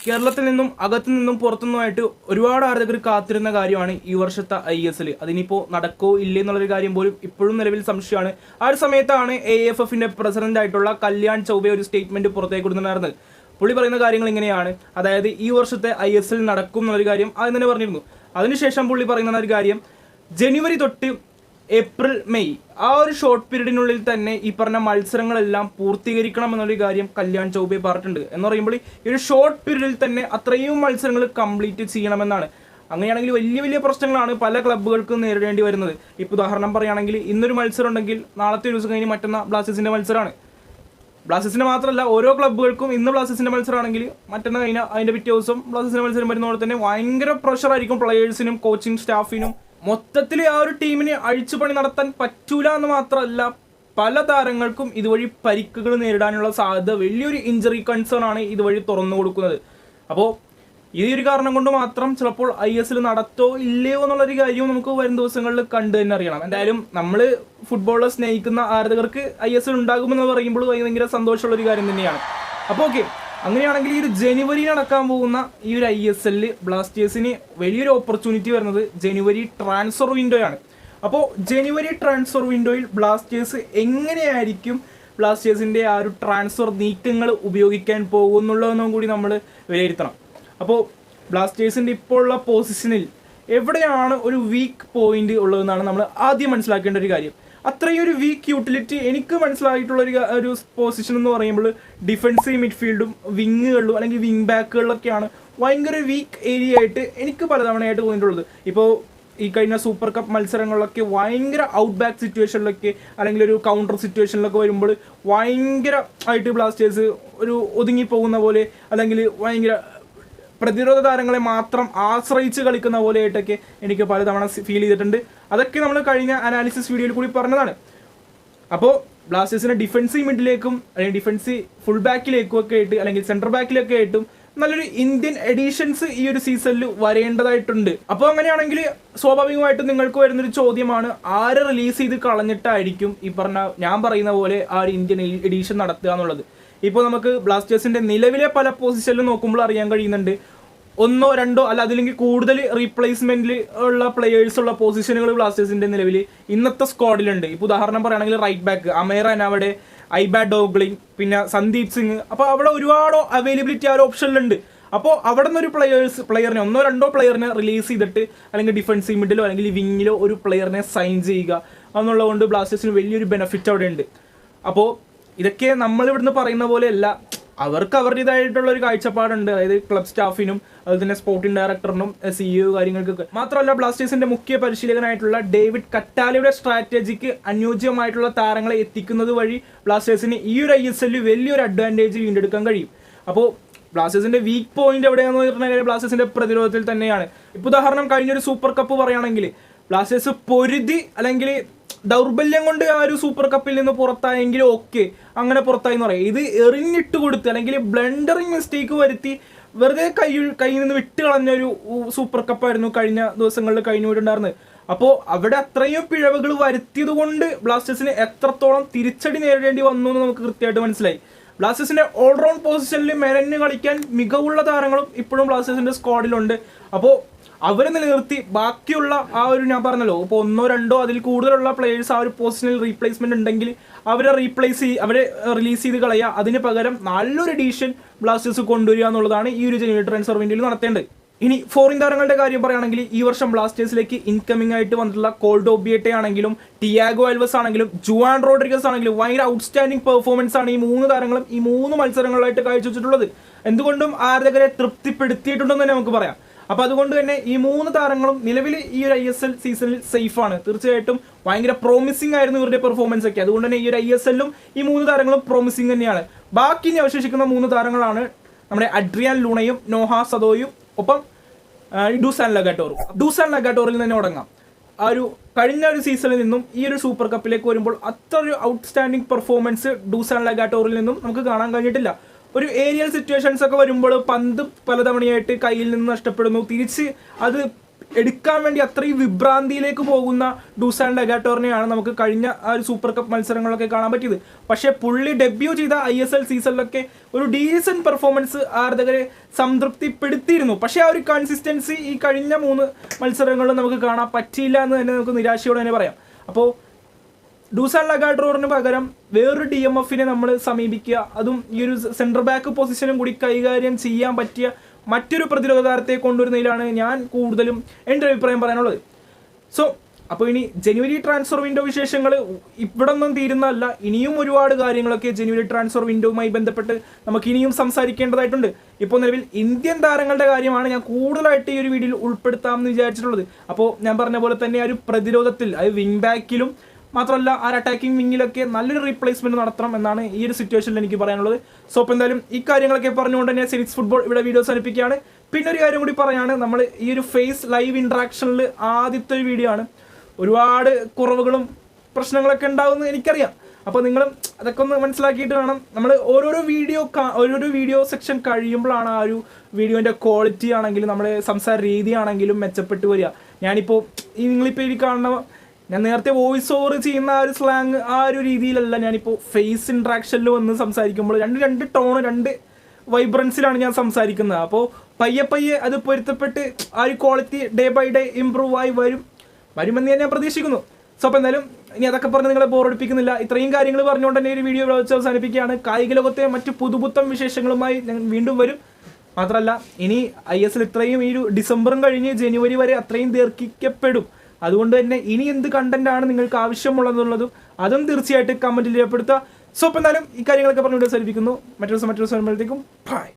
കേരളത്തിൽ നിന്നും അകത്തു നിന്നും പുറത്തുനിന്നുമായിട്ട് ഒരുപാട് ആരാധകർ കാത്തിരുന്ന കാര്യമാണ് ഈ വർഷത്തെ ISL. അതിനിപ്പോൾ നടക്കോ ഇല്ലേ എന്നുള്ളൊരു കാര്യം പോലും ഇപ്പോഴും നിലവിൽ സംശയമാണ്. ആ ഒരു സമയത്താണ് AFFന്റെ പ്രസിഡന്റ് ആയിട്ടുള്ള കല്യാൺ ചൗബെ ഒരു സ്റ്റേറ്റ്മെന്റ് പുറത്തേക്ക് കൊടുത്തിട്ടുണ്ടായിരുന്നത്. പുള്ളി പറയുന്ന കാര്യങ്ങൾ ഇങ്ങനെയാണ്, അതായത് ഈ വർഷത്തെ ISL നടക്കും എന്നുള്ളൊരു കാര്യം ആദ്യം തന്നെ പറഞ്ഞിരുന്നു. അതിനുശേഷം പുള്ളി പറയുന്ന ഒരു കാര്യം, ജനുവരി തൊട്ട് ഏപ്രിൽ മെയ് ആ ഒരു ഷോർട്ട് പീരീഡിനുള്ളിൽ തന്നെ ഈ പറഞ്ഞ മത്സരങ്ങളെല്ലാം പൂർത്തീകരിക്കണം എന്നൊരു കാര്യം കല്യാൺ ചൗബെ പറഞ്ഞിട്ടുണ്ട്. എന്ന് പറയുമ്പോൾ ഈ ഒരു ഷോർട്ട് പീരീഡിൽ തന്നെ അത്രയും മത്സരങ്ങൾ കംപ്ലീറ്റ് ചെയ്യണമെന്നാണ്. അങ്ങനെയാണെങ്കിൽ വലിയ വലിയ പ്രശ്നങ്ങളാണ് പല ക്ലബ്ബുകൾക്കും നേരിടേണ്ടി വരുന്നത്. ഇപ്പോൾ ഉദാഹരണം പറയുകയാണെങ്കിൽ ഇന്നൊരു മത്സരം ഉണ്ടെങ്കിൽ നാളത്തെ ദിവസം കഴിഞ്ഞ് മറ്റന്നാൾ ബ്ലാസ്റ്റേഴ്സിന്റെ മത്സരമാണ്. ബ്ലാസ്റ്റേഴ്സിന്റെ മാത്രമല്ല, ഓരോ ക്ലബ്ബുകൾക്കും ഇന്ന് ബ്ലാസ്റ്റേഴ്സിന്റെ മത്സരമാണെങ്കിൽ മറ്റന്നാൾ കഴിഞ്ഞാൽ അതിന്റെ പിറ്റേ ദിവസം ബ്ലാസ്റ്റേഴ്സിന്റെ മത്സരം വരുന്നതോടെ തന്നെ ഭയങ്കര പ്രഷറായിരിക്കും പ്ലെയേഴ്സിനും കോച്ചിങ് സ്റ്റാഫിനും. മൊത്തത്തിൽ ആ ഒരു ടീമിന് അഴിച്ചുപണി നടത്താൻ പറ്റൂല എന്ന് മാത്രമല്ല, പല താരങ്ങൾക്കും ഇതുവഴി പരിക്കുകൾ നേരിടാനുള്ള സാധ്യത, വലിയൊരു ഇഞ്ചറി കൺസേൺ ആണ് ഇതുവഴി തുറന്നു കൊടുക്കുന്നത്. അപ്പോൾ ഈ ഒരു കാരണം കൊണ്ട് മാത്രം ചിലപ്പോൾ ISL നടത്തോ ഇല്ലയോ എന്നുള്ളൊരു കാര്യവും നമുക്ക് വരും ദിവസങ്ങളിൽ കണ്ടു തന്നെ അറിയണം. എന്തായാലും നമ്മൾ ഫുട്ബോളെ സ്നേഹിക്കുന്ന ആരാധകർക്ക് ISL ഉണ്ടാകുമെന്ന് പറയുമ്പോൾ ഭയങ്കര സന്തോഷമുള്ളൊരു കാര്യം തന്നെയാണ്. അപ്പോൾ ഓക്കെ, അങ്ങനെയാണെങ്കിൽ ഈ ഒരു ജനുവരി നടക്കാൻ പോകുന്ന ഈ ഒരു ISL ബ്ലാസ്റ്റേഴ്സിന് വലിയൊരു ഓപ്പർച്യൂണിറ്റി വരുന്നത് ജനുവരി ട്രാൻസ്ഫർ വിൻഡോയാണ്. അപ്പോൾ ജനുവരി ട്രാൻസ്ഫർ വിൻഡോയിൽ ബ്ലാസ്റ്റേഴ്സ് എങ്ങനെയായിരിക്കും ബ്ലാസ്റ്റേഴ്സിൻ്റെ ആ ഒരു ട്രാൻസ്ഫർ നീക്കങ്ങൾ ഉപയോഗിക്കാൻ പോകുന്നുള്ളതെന്നും കൂടി നമ്മൾ വിലയിരുത്തണം. അപ്പോൾ ബ്ലാസ്റ്റേഴ്സിൻ്റെ ഇപ്പോൾ ഉള്ള പൊസിഷനിൽ എവിടെയാണ് ഒരു വീക്ക് പോയിന്റ് ഉള്ളതെന്നാണ് നമ്മൾ ആദ്യം മനസ്സിലാക്കേണ്ട ഒരു കാര്യം. അത്രയും ഒരു വീക്ക് യൂട്ടിലിറ്റി എനിക്ക് മനസ്സിലായിട്ടുള്ള ഒരു പൊസിഷൻ എന്ന് പറയുമ്പോൾ ഡിഫൻസീവ് മിഡ്ഫീൽഡും വിങ്ങുകളിലും അല്ലെങ്കിൽ വിങ് ബാക്കുകളിലൊക്കെയാണ് ഭയങ്കര വീക്ക് ഏരിയ ആയിട്ട് എനിക്ക് പലതവണയായിട്ട് തോന്നിയിട്ടുള്ളത്. ഇപ്പോൾ ഈ കഴിഞ്ഞ സൂപ്പർ കപ്പ് മത്സരങ്ങളിലൊക്കെ ഭയങ്കര ഔട്ട് ബാക്ക് സിറ്റുവേഷനിലൊക്കെ അല്ലെങ്കിൽ ഒരു കൗണ്ടർ സിറ്റുവേഷനിലൊക്കെ വരുമ്പോൾ ഭയങ്കര ആയിട്ട് ബ്ലാസ്റ്റേഴ്സ് ഒരു ഒതുങ്ങിപ്പോകുന്ന പോലെ അല്ലെങ്കിൽ ഭയങ്കര പ്രതിരോധ താരങ്ങളെ മാത്രം ആശ്രയിച്ച് കളിക്കുന്ന പോലെയായിട്ടൊക്കെ എനിക്ക് പലതവണ ഫീൽ ചെയ്തിട്ടുണ്ട്. അതൊക്കെ നമ്മൾ കഴിഞ്ഞ അനാലിസിസ് വീഡിയോയിൽ കൂടി പറഞ്ഞതാണ്. അപ്പോൾ ബ്ലാസ്റ്റേഴ്സിനെ ഡിഫൻസീവ് മിഡിലേക്കും അല്ലെങ്കിൽ ഡിഫൻസീവ് ഫുൾ ബാക്കിലേക്കും ഒക്കെ ആയിട്ട് അല്ലെങ്കിൽ സെൻട്രൽ ബാക്കിലൊക്കെ ആയിട്ടും നല്ലൊരു ഇന്ത്യൻ എഡീഷൻസ് ഈ ഒരു സീസണിൽ വരേണ്ടതായിട്ടുണ്ട്. അപ്പോൾ അങ്ങനെയാണെങ്കിൽ സ്വാഭാവികമായിട്ടും നിങ്ങൾക്ക് വരുന്നൊരു ചോദ്യമാണ്, ആരെ റിലീസ് ചെയ്ത് കളഞ്ഞിട്ടായിരിക്കും ഈ ഞാൻ പറയുന്ന പോലെ ആ ഒരു ഇന്ത്യൻ എഡീഷൻ നടത്തുക എന്നുള്ളത്. ഇപ്പോൾ നമുക്ക് ബ്ലാസ്റ്റേഴ്സിന്റെ നിലവിലെ പല പൊസിഷനിലും നോക്കുമ്പോൾ അറിയാൻ കഴിയുന്നുണ്ട്, ഒന്നോ രണ്ടോ അല്ല അതില്ലെങ്കിൽ കൂടുതൽ റീപ്ലേസ്മെന്റിൽ ഉള്ള പ്ലെയേഴ്സ് ഉള്ള പൊസിഷനുകൾ ബ്ലാസ്റ്റേഴ്സിന്റെ നിലവിൽ ഇന്നത്തെ സ്ക്വാഡിലുണ്ട്. ഇപ്പോൾ ഉദാഹരണം പറയുകയാണെങ്കിൽ റൈറ്റ് ബാക്ക് അമേർ അനാവഡെ, ഐബാഡ് ഡോഗ്ലിൻ, പിന്നെ സന്ദീപ് സിംഗ്. അപ്പോൾ അവിടെ ഒരുപാട് അവൈലബിലിറ്റി ആ ഒരു ഓപ്ഷനിലുണ്ട്. അപ്പോൾ അവിടെ നിന്ന് ഒരു പ്ലെയറിനെ ഒന്നോ രണ്ടോ പ്ലെയറിനെ റിലീസ് ചെയ്തിട്ട് അല്ലെങ്കിൽ ഡിഫൻസീവ് മിഡിലോ അല്ലെങ്കിൽ വിങ്ങിലോ ഒരു പ്ലെയറിനെ സൈൻ ചെയ്യുക എന്നുള്ളതുകൊണ്ട് ബ്ലാസ്റ്റേഴ്സിന് വലിയൊരു ബെനിഫിറ്റ് അവിടെ ഉണ്ട്. അപ്പോൾ ഇതൊക്കെ നമ്മൾ ഇവിടുന്ന് പറയുന്ന പോലെയല്ല, അവർക്ക് അവരുടേതായിട്ടുള്ള ഒരു കാഴ്ചപ്പാടുണ്ട്. അതായത് ക്ലബ് സ്റ്റാഫിനും അതുപോലെ തന്നെ സ്പോർട്ടിംഗ് ഡയറക്ടറിനും CEO കാര്യങ്ങൾക്കൊക്കെ. മാത്രമല്ല ബ്ലാസ്റ്റേഴ്സിന്റെ മുഖ്യ പരിശീലകനായിട്ടുള്ള ഡേവിഡ് കറ്റാലയുടെ സ്ട്രാറ്റജിക്ക് അനുയോജ്യമായിട്ടുള്ള താരങ്ങളെ എത്തിക്കുന്നത് വഴി ബ്ലാസ്റ്റേഴ്സിന് ഈ ഒരു ISL വലിയൊരു അഡ്വാൻറ്റേജ് വീണ്ടെടുക്കാൻ കഴിയും. അപ്പോൾ ബ്ലാസ്റ്റേഴ്സിന്റെ വീക്ക് പോയിന്റ് എവിടെയാണെന്ന് പറഞ്ഞാൽ ബ്ലാസ്റ്റേഴ്സിന്റെ പ്രതിരോധത്തിൽ തന്നെയാണ്. ഇപ്പോൾ ഉദാഹരണം കഴിഞ്ഞൊരു സൂപ്പർ കപ്പ് പറയുകയാണെങ്കിൽ ബ്ലാസ്റ്റേഴ്സ് പൊരുതി അല്ലെങ്കിൽ ദൗർബല്യം കൊണ്ട് ആ ഒരു സൂപ്പർ കപ്പിൽ നിന്ന് പുറത്തായെങ്കിലും ഓക്കെ, അങ്ങനെ പുറത്തായി എന്ന് പറയാം. ഇത് എറിഞ്ഞിട്ട് കൊടുത്ത് അല്ലെങ്കിൽ ബ്ലണ്ടറിങ് മിസ്റ്റേക്ക് വരുത്തി വെറുതെ കയ്യിൽ നിന്ന് വിട്ട് കളഞ്ഞൊരു സൂപ്പർ കപ്പായിരുന്നു കഴിഞ്ഞ ദിവസങ്ങളിൽ കഴിഞ്ഞുപോയിട്ടുണ്ടായിരുന്നത്. അപ്പോൾ അവിടെ അത്രയും പിഴവുകൾ വരുത്തിയത് കൊണ്ട് ബ്ലാസ്റ്റേഴ്സിന് എത്രത്തോളം തിരിച്ചടി നേരിടേണ്ടി വന്നു എന്ന് നമുക്ക് കൃത്യമായിട്ട് മനസ്സിലായി. ബ്ലാസ്റ്റേഴ്സിന്റെ ഓൾറൗണ്ട് പൊസിഷനിൽ മെനഞ്ഞ് കളിക്കാൻ മികവുള്ള താരങ്ങളും ഇപ്പോഴും ബ്ലാസ്റ്റേഴ്സിന്റെ സ്ക്വാഡിലുണ്ട്. അപ്പോൾ അവരെ നിലനിർത്തി ബാക്കിയുള്ള ആ ഒരു ഞാൻ പറഞ്ഞല്ലോ, ഇപ്പോൾ ഒന്നോ രണ്ടോ അതിൽ കൂടുതലുള്ള പ്ലേയേഴ്സ് ആ ഒരു പൊസിഷനിൽ റീപ്ലേസ്മെന്റ് ഉണ്ടെങ്കിൽ അവരെ റിലീസ് ചെയ്ത് കളയുക. അതിന് പകരം നല്ലൊരു എഡീഷൻ ബ്ലാസ്റ്റേഴ്സ് കൊണ്ടുവരിക എന്നുള്ളതാണ് ഈ ഒരു ജനുവരി ട്രാൻസ്ഫർ വിൻഡോയിൽ നടത്തേണ്ടത്. ഇനി ഫോറിൻ താരങ്ങളുടെ കാര്യം പറയുകയാണെങ്കിൽ ഈ വർഷം ബ്ലാസ്റ്റേഴ്സിലേക്ക് ഇൻകമിംഗ് ആയിട്ട് വന്നിട്ടുള്ള കോൾഡോ ബിയറ്റെ ആണെങ്കിലും ടിയാഗോ ആൽവസ് ആണെങ്കിലും ജുവാൻ റോഡ്രിഗസ് ആണെങ്കിലും ഭയങ്കര ഔട്ട്സ്റ്റാൻഡിംഗ് പെർഫോമൻസ് ആണ് ഈ മൂന്ന് താരങ്ങളും ഈ മൂന്ന് മത്സരങ്ങളായിട്ട് കാഴ്ചവെച്ചിട്ടുള്ളത്. എന്തുകൊണ്ടും ആരാധകരെ തൃപ്തിപ്പെടുത്തിയിട്ടുണ്ടെന്ന് തന്നെ നമുക്ക് പറയാം. അപ്പോൾ അതുകൊണ്ട് തന്നെ ഈ മൂന്ന് താരങ്ങളും നിലവിൽ ഈ ഒരു ISL സീസണിൽ സേഫാണ്. തീർച്ചയായിട്ടും ഭയങ്കര പ്രോമിസിംഗ് ആയിരുന്നു ഇവരുടെ പെർഫോമൻസ് ഒക്കെ. അതുകൊണ്ട് തന്നെ ഈ ഒരു ISLലും ഈ മൂന്ന് താരങ്ങളും പ്രോമിസിംഗ് തന്നെയാണ്. ബാക്കി ഇനി അവശേഷിക്കുന്ന മൂന്ന് താരങ്ങളാണ് നമ്മുടെ അഡ്രിയാൻ ലൂണയും നോഹ സദോയും ഒപ്പം ഡൂസാൻ ലഗാട്ടോറിൽ തന്നെ തുടങ്ങാം. ആ ഒരു കഴിഞ്ഞ ഒരു സീസണിൽ നിന്നും ഈ ഒരു സൂപ്പർ കപ്പിലേക്ക് വരുമ്പോൾ അത്ര ഒരു ഔട്ട്സ്റ്റാൻഡിംഗ് പെർഫോമൻസ് ഡൂസാൻ ലഗാട്ടോറിൽ നിന്നും നമുക്ക് കാണാൻ കഴിഞ്ഞിട്ടില്ല. ഒരു ഏരിയൽ സിറ്റുവേഷൻസ് ഒക്കെ വരുമ്പോൾ പന്ത് പലതവണയായിട്ട് കയ്യിൽ നിന്ന് നഷ്ടപ്പെടുന്നു, തിരിച്ച് അത് എടുക്കാൻ വേണ്ടി അത്രയും വിഭ്രാന്തിയിലേക്ക് പോകുന്ന ഡൂസാൻ ലഗാട്ടോറിനെയാണ് നമുക്ക് കഴിഞ്ഞ ആ ഒരു സൂപ്പർ കപ്പ് മത്സരങ്ങളൊക്കെ കാണാൻ പറ്റിയത്. പക്ഷേ പുള്ളി ഡെബ്യൂ ചെയ്ത ISL സീസണിലൊക്കെ ഒരു ഡീസൻറ്റ് പെർഫോമൻസ് ആരാധകരെ സംതൃപ്തിപ്പെടുത്തിയിരുന്നു. പക്ഷേ ആ ഒരു കൺസിസ്റ്റൻസി ഈ കഴിഞ്ഞ 3 മത്സരങ്ങളിലും നമുക്ക് കാണാൻ പറ്റിയില്ല എന്ന് തന്നെ നമുക്ക് നിരാശയോടെ തന്നെ പറയാം. അപ്പോൾ ഡൂസാൻ ലഗാട്ടോറിന് പകരം വേറൊരു DMFനെ നമ്മൾ സമീപിക്കുക, അതും ഈ ഒരു സെൻറ്റർ ബാക്ക് പൊസിഷനും കൂടി കൈകാര്യം ചെയ്യാൻ പറ്റിയ മറ്റൊരു പ്രതിരോധ താരത്തെ കൊണ്ടുവരുന്നതിലാണ് ഞാൻ കൂടുതലും എൻ്റെ അഭിപ്രായം പറയാനുള്ളത്. സോ അപ്പോൾ ഇനി ജനുവരി ട്രാൻസ്ഫർ വിൻഡോ വിശേഷങ്ങൾ ഇവിടെ ഒന്നും തീരുന്നതല്ല. ഇനിയും ഒരുപാട് കാര്യങ്ങളൊക്കെ ജനുവരി ട്രാൻസ്ഫർ വിൻഡോവുമായി ബന്ധപ്പെട്ട് നമുക്ക് ഇനിയും സംസാരിക്കേണ്ടതായിട്ടുണ്ട്. ഇപ്പോൾ നിലവിൽ ഇന്ത്യൻ താരങ്ങളുടെ കാര്യമാണ് ഞാൻ കൂടുതലായിട്ട് ഈ ഒരു വീഡിയോയിൽ ഉൾപ്പെടുത്താമെന്ന് വിചാരിച്ചിട്ടുള്ളത്. അപ്പോൾ ഞാൻ പറഞ്ഞ പോലെ തന്നെ ആ ഒരു പ്രതിരോധത്തിൽ, അത് വിങ് ബാക്കിലും മാത്രമല്ല ആ അറ്റാക്കിംഗ് വിങ്ങിലൊക്കെ നല്ലൊരു റീപ്ലേസ്മെന്റ് നടത്തണം എന്നാണ് ഈ ഒരു സിറ്റുവേഷനിൽ എനിക്ക് പറയാനുള്ളത്. സോ അപ്പോൾ എന്തായാലും ഈ കാര്യങ്ങളൊക്കെ പറഞ്ഞുകൊണ്ട് തന്നെ സിനിക്സ് ഫുട്ബോൾ ഇവിടെ വീഡിയോ അവസാനിപ്പിക്കുകയാണ്. പിന്നെ ഒരു കാര്യം കൂടി പറയാണ്, നമ്മൾ ഈ ഒരു ഫേസ് ലൈവ് ഇൻട്രാക്ഷനിൽ ആദ്യത്തെ ഒരു വീഡിയോ ആണ്. ഒരുപാട് കുറവുകളും പ്രശ്നങ്ങളൊക്കെ ഉണ്ടാവുമെന്ന് എനിക്കറിയാം. അപ്പോൾ നിങ്ങളും അതൊക്കെ ഒന്ന് മനസ്സിലാക്കിയിട്ട് വേണം. നമ്മൾ ഓരോരോ വീഡിയോ സെക്ഷൻ കഴിയുമ്പോഴാണ് ആ ഒരു വീഡിയോൻ്റെ ക്വാളിറ്റി ആണെങ്കിലും നമ്മുടെ സംസാര രീതി ആണെങ്കിലും മെച്ചപ്പെട്ട് വരിക. ഞാനിപ്പോൾ നിങ്ങളിപ്പോൾ ഈ കാണുന്ന ഞാൻ നേരത്തെ വോയിസ് ഓവർ ചെയ്യുന്ന ആ ഒരു സ്ലാങ് ആ ഒരു രീതിയിലല്ല ഞാനിപ്പോൾ ഫേസ് ഇൻട്രാക്ഷനിൽ വന്ന് സംസാരിക്കുമ്പോൾ രണ്ട് ടോണ് 2 വൈബ്രൻസിലാണ് ഞാൻ സംസാരിക്കുന്നത്. അപ്പോൾ പയ്യെ അത് പൊരുത്തപ്പെട്ട് ആ ഒരു quality day by day improve ആയി വരുമെന്ന് ഞാൻ പ്രതീക്ഷിക്കുന്നു. സോ അപ്പോൾ എന്തായാലും ഇനി അതൊക്കെ പറഞ്ഞ് നിങ്ങളെ ബോറടിപ്പിക്കുന്നില്ല. ഇത്രയും കാര്യങ്ങൾ പറഞ്ഞുകൊണ്ട് തന്നെ ഒരു വീഡിയോ വെച്ച് അവസാനിപ്പിക്കുകയാണ്. കായിക ലോകത്തെ മറ്റു പുതുപുത്തൻ വിശേഷങ്ങളുമായി ഞാൻ വീണ്ടും വരും. മാത്രമല്ല ഇനി ISL ഇത്രയും ഈ ഒരു ഡിസംബറും കഴിഞ്ഞ് ജനുവരി വരെ അത്രയും ദീർഘിക്കപ്പെടും. അതുകൊണ്ട് തന്നെ ഇനി എന്ത് കണ്ടന്റാണ് നിങ്ങൾക്ക് ആവശ്യമുള്ളതെന്നുള്ളതും അതും തീർച്ചയായിട്ടും കമന്റിൽ രേഖപ്പെടുത്തുക. സോ അപ്പോൾ എന്തായാലും ഈ കാര്യങ്ങളൊക്കെ പറഞ്ഞു അവസാനിപ്പിക്കുന്നു. മറ്റൊരു ദിവസം ബൈ.